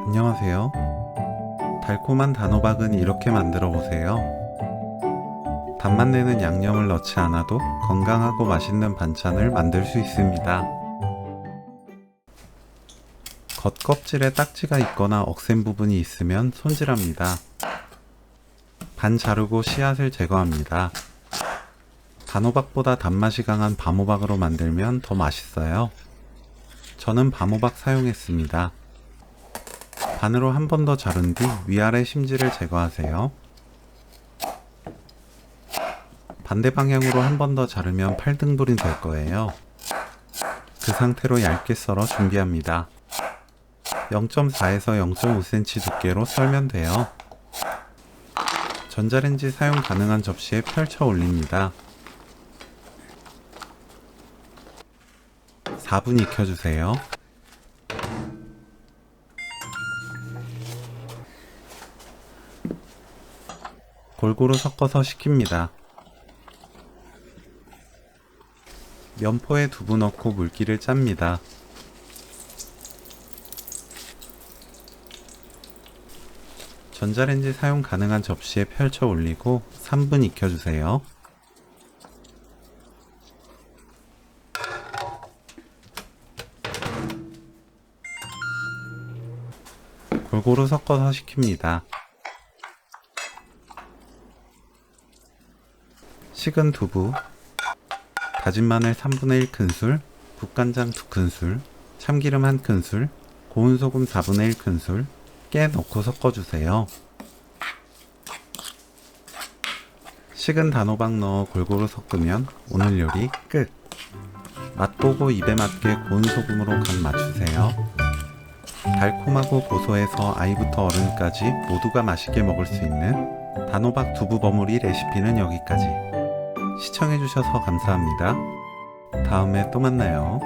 안녕하세요. 달콤한 단호박은 이렇게 만들어 보세요. 단맛 내는 양념을 넣지 않아도 건강하고 맛있는 반찬을 만들 수 있습니다. 겉껍질에 딱지가 있거나 억센 부분이 있으면 손질합니다. 반 자르고 씨앗을 제거합니다. 단호박보다 단맛이 강한 밤호박으로 만들면 더 맛있어요. 저는 밤호박 사용했습니다. 반으로 한 번 더 자른 뒤 위아래 심지를 제거하세요. 반대 방향으로 한 번 더 자르면 8등분이 될 거예요. 그 상태로 얇게 썰어 준비합니다. 0.4에서 0.5cm 두께로 썰면 돼요. 전자레인지 사용 가능한 접시에 펼쳐 올립니다. 4분 익혀주세요. 골고루 섞어서 식힙니다. 면포에 두부 넣고 물기를 짭니다. 전자레인지 사용 가능한 접시에 펼쳐 올리고 3분 익혀주세요. 골고루 섞어서 식힙니다. 식은 두부, 다진 마늘 3분의 1큰술, 국간장 2큰술, 참기름 1큰술, 고운 소금 4분의 1큰술, 깨 넣고 섞어주세요. 식은 단호박 넣어 골고루 섞으면 오늘 요리 끝! 맛보고 입에 맞게 고운 소금으로 간 맞추세요. 달콤하고 고소해서 아이부터 어른까지 모두가 맛있게 먹을 수 있는 단호박 두부 버무리 레시피는 여기까지. 시청해주셔서 감사합니다. 다음에 또 만나요.